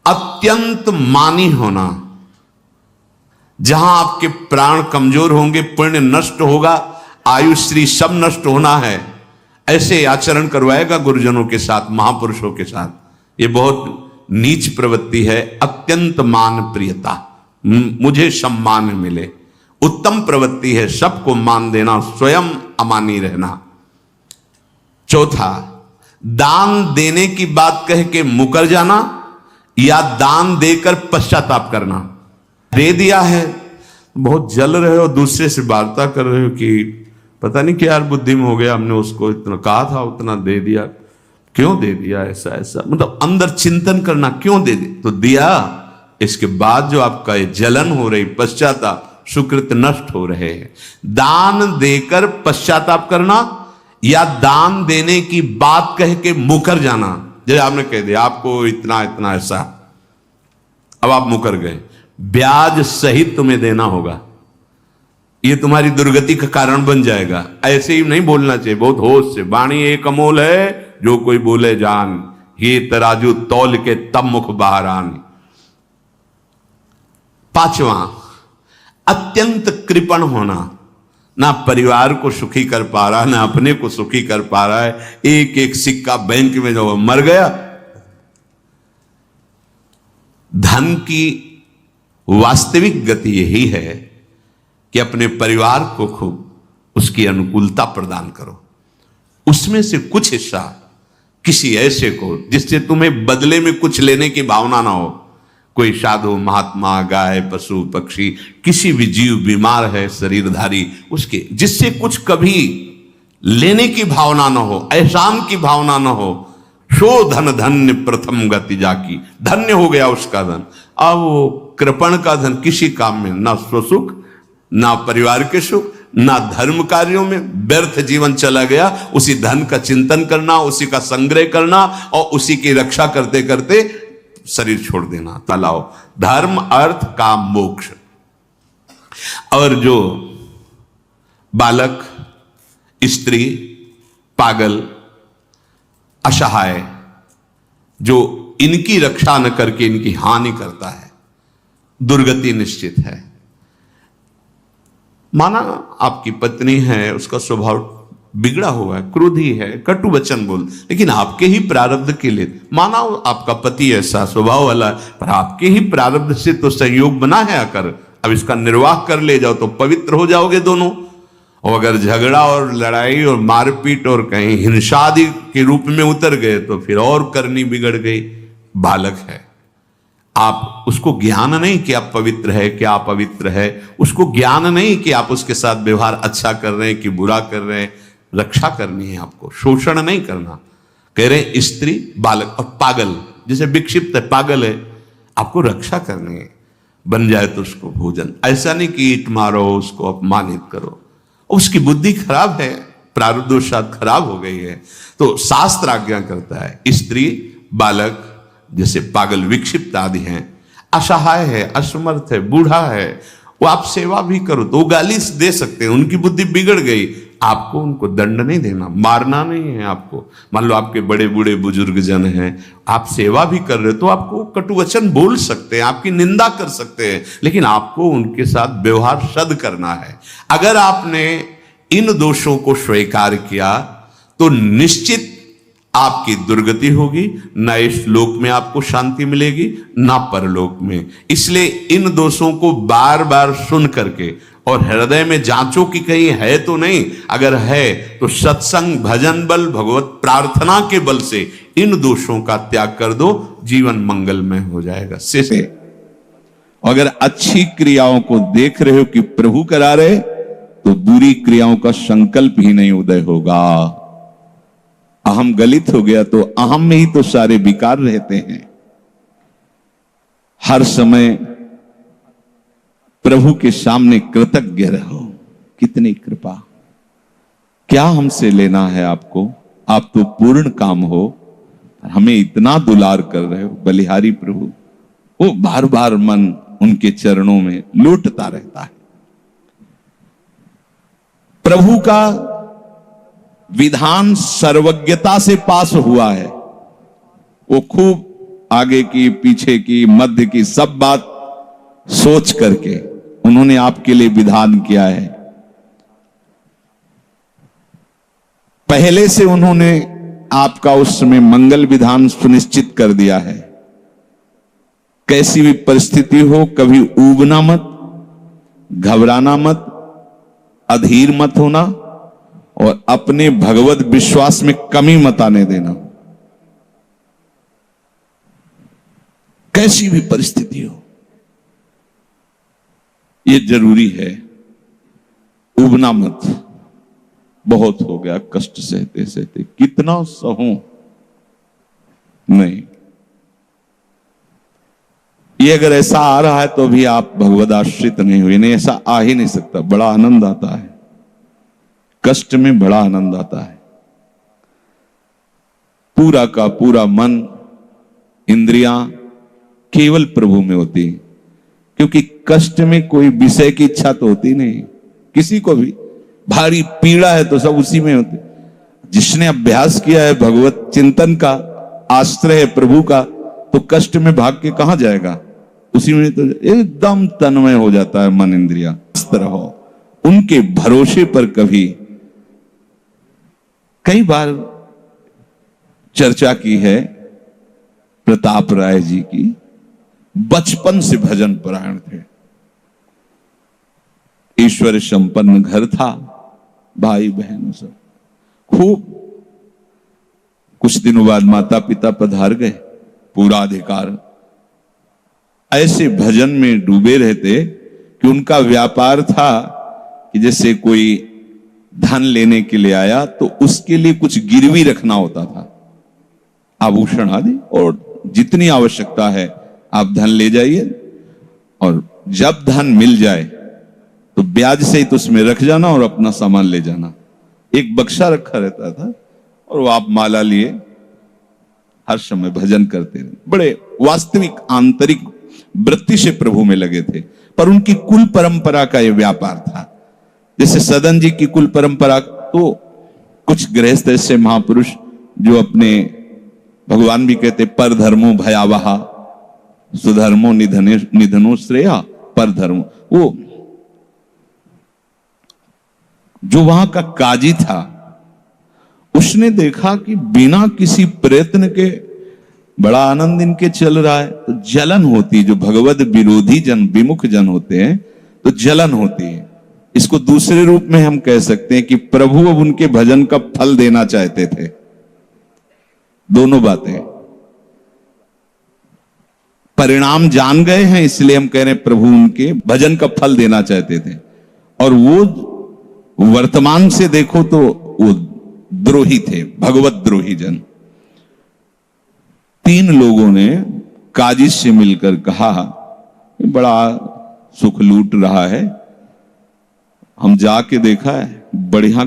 अत्यंत मानी होना। जहां आपके प्राण कमजोर होंगे, पुण्य नष्ट होगा, आयुश्री सब नष्ट होना है, ऐसे आचरण करवाएगा गुरुजनों के साथ, महापुरुषों के साथ। ये बहुत नीच प्रवृत्ति है। अत्यंत मान प्रियता, मुझे सम्मान मिले, उत्तम प्रवृत्ति है। सबको मान देना, स्वयं अमानी रहना। चौथा, दान देने की बात कह के मुकर जाना या दान देकर पश्चाताप करना। दे दिया है, बहुत जल रहे हो, दूसरे से वार्ता कर रहे हो कि पता नहीं क्या यार बुद्धि में हो गया, हमने उसको इतना कहा था, उतना दे दिया, क्यों दे दिया, ऐसा ऐसा, मतलब अंदर चिंतन करना, क्यों दे दिया तो दिया। इसके बाद जो आपका ये जलन हो रही, पश्चाताप, सुकृत नष्ट हो रहे हैं। दान देकर पश्चाताप करना या दान देने की बात कह के मुकर जाना। जैसे आपने कह दिया आपको इतना इतना ऐसा, अब आप मुकर गए, ब्याज सहित तुम्हें देना होगा, ये तुम्हारी दुर्गति का कारण बन जाएगा। ऐसे ही नहीं बोलना चाहिए, बहुत होश से। वाणी एक अमोल है, जो कोई बोले जान, ये तराजू तौल के तब मुख बाहर आन। पांचवा, अत्यंत कृपण होना। ना परिवार को सुखी कर पा रहा, ना अपने को सुखी कर पा रहा है। एक एक सिक्का बैंक में जो मर गया। धन की वास्तविक गति यही है कि अपने परिवार को खूब उसकी अनुकूलता प्रदान करो, उसमें से कुछ हिस्सा किसी ऐसे को जिससे तुम्हें बदले में कुछ लेने की भावना ना हो। कोई साधु महात्मा, गाय, पशु पक्षी, किसी भी जीव बीमार है शरीरधारी, उसके जिससे कुछ कभी लेने की भावना ना हो, एहसान की भावना ना हो। शो धन धन्य प्रथम गति जाकी, धन्य हो गया उसका धन। अब वो कृपण का धन किसी काम में, ना स्वसुख, ना परिवार के सुख, ना धर्म कार्यों में, व्यर्थ जीवन चला गया। उसी धन का चिंतन करना, उसी का संग्रह करना और उसी की रक्षा करते करते शरीर छोड़ देना। तलाओ धर्म, अर्थ, काम, मोक्ष। और जो बालक, स्त्री, पागल, असहाय, जो इनकी रक्षा न करके इनकी हानि करता है, दुर्गति निश्चित है। माना आपकी पत्नी है, उसका स्वभाव बिगड़ा हुआ है, क्रोधी है, कटु वचन बोल, लेकिन आपके ही प्रारब्ध के लिए। माना आपका पति ऐसा स्वभाव वाला, पर आपके ही प्रारब्ध से तो संयोग बना है आकर, अब इसका निर्वाह कर ले जाओ तो पवित्र हो जाओगे दोनों। और अगर झगड़ा और लड़ाई और मारपीट और कहीं हिंसादि के रूप में उतर गए तो फिर और करनी बिगड़ गई। बालक है, आप उसको ज्ञान नहीं कि आप पवित्र है, क्या आप पवित्र है, उसको ज्ञान नहीं कि आप उसके साथ व्यवहार अच्छा कर रहे हैं कि बुरा कर रहे हैं। रक्षा करनी है आपको, शोषण नहीं करना। कह रहे हैं स्त्री, बालक और पागल, जैसे विक्षिप्त है, पागल है, आपको रक्षा करनी है। बन जाए तो उसको भोजन, ऐसा नहीं कि ईट मारो, उसको अपमानित करो। उसकी बुद्धि खराब है, प्रारब्धवशात खराब हो गई है, तो शास्त्र आज्ञा करता है स्त्री, बालक, जैसे पागल, विक्षिप्त आदि हैं, असहाय है, असमर्थ है, बूढ़ा है, वो आप सेवा भी करो तो वो गाली दे सकते हैं, उनकी बुद्धि बिगड़ गई। आपको उनको दंड नहीं देना, मारना नहीं है आपको। मान लो आपके बड़े बूढ़े बुजुर्ग जन हैं, आप सेवा भी कर रहे हो तो आपको कटुवचन बोल सकते हैं, आपकी निंदा कर सकते हैं, लेकिन आपको उनके साथ व्यवहार सद करना है। अगर आपने इन दोषों को स्वीकार किया तो निश्चित आपकी दुर्गति होगी, ना इस लोक में आपको शांति मिलेगी, ना परलोक में। इसलिए इन दोषों को बार बार सुन करके और हृदय में जांचो कि कहीं है तो नहीं। अगर है तो सत्संग, भजन बल, भगवत प्रार्थना के बल से इन दोषों का त्याग कर दो, जीवन मंगलमय हो जाएगा। से अगर अच्छी क्रियाओं को देख रहे हो कि प्रभु करा रहे, तो बुरी क्रियाओं का संकल्प ही नहीं उदय होगा। अहम गलित हो गया तो अहम में ही तो सारे विकार रहते हैं। हर समय प्रभु के सामने कृतज्ञ रहो, कितनी कृपा, क्या हमसे लेना है आपको, आप तो पूर्ण काम हो, हमें इतना दुलार कर रहे हो। बलिहारी प्रभु, वो बार बार मन उनके चरणों में लौटता रहता है। प्रभु का विधान सर्वज्ञता से पास हुआ है, वो खूब आगे की, पीछे की, मध्य की, सब बात सोच करके उन्होंने आपके लिए विधान किया है। पहले से उन्होंने आपका उस समय मंगल विधान सुनिश्चित कर दिया है। कैसी भी परिस्थिति हो, कभी ऊबना मत, घबराना मत, अधीर मत होना और अपने भगवत विश्वास में कमी मत आने देना। कैसी भी परिस्थिति हो, यह जरूरी है। उबना मत। बहुत हो गया कष्ट सहते सहते, कितना सहूं। नहीं, ये अगर ऐसा आ रहा है तो भी आप भगवद आश्रित नहीं हुए। नहीं, ऐसा आ ही नहीं सकता। बड़ा आनंद आता है, कष्ट में बड़ा आनंद आता है। पूरा का पूरा मन, इंद्रियां केवल प्रभु में होती, क्योंकि कष्ट में कोई विषय की इच्छा तो होती नहीं। किसी को भी भारी पीड़ा है तो सब उसी में होती। जिसने अभ्यास किया है भगवत चिंतन का, आश्रय है प्रभु का, तो कष्ट में भाग के कहां जाएगा? उसी में तो एकदम तन्मय हो जाता है मन, इंद्रिया। इस तरह हो, उनके भरोसे पर कभी कई बार चर्चा की है प्रताप राय जी की। बचपन से भजन परायण थे, ईश्वर संपन्न घर था, भाई बहन सब खूब। कुछ दिनों बाद माता पिता पधार गए, पूरा अधिकार। ऐसे भजन में डूबे रहते कि उनका व्यापार था कि जैसे कोई धन लेने के लिए आया तो उसके लिए कुछ गिरवी रखना होता था, आभूषण आदि, और जितनी आवश्यकता है आप धन ले जाइए, और जब धन मिल जाए तो ब्याज सहित उसमें रख जाना और अपना सामान ले जाना। एक बक्सा रखा रहता था और वो आप माला लिए हर समय भजन करते रहे। बड़े वास्तविक आंतरिक वृत्ति से प्रभु में लगे थे। पर उनकी कुल परंपरा का यह व्यापार था। जैसे सदन जी की कुल परंपरा, तो कुछ गृहस्थ ऐसे महापुरुष जो अपने, भगवान भी कहते पर धर्मो भयावहा सुधर्मो निधनो श्रेया पर धर्मो, वो जो वहां का काजी था उसने देखा कि बिना किसी प्रयत्न के बड़ा आनंद इनके चल रहा है, तो जलन होती। जो भगवत विरोधी जन, विमुख जन होते हैं तो जलन होती है। इसको दूसरे रूप में हम कह सकते हैं कि प्रभु अब उनके भजन का फल देना चाहते थे। दोनों बातें, परिणाम जान गए हैं इसलिए हम कह रहे हैं प्रभु उनके भजन का फल देना चाहते थे, और वो वर्तमान से देखो तो वो द्रोही थे, भगवत द्रोही जन। 3 लोगों ने काजी से मिलकर कहा बड़ा सुख लूट रहा है, हम जाके देखा है बढ़िया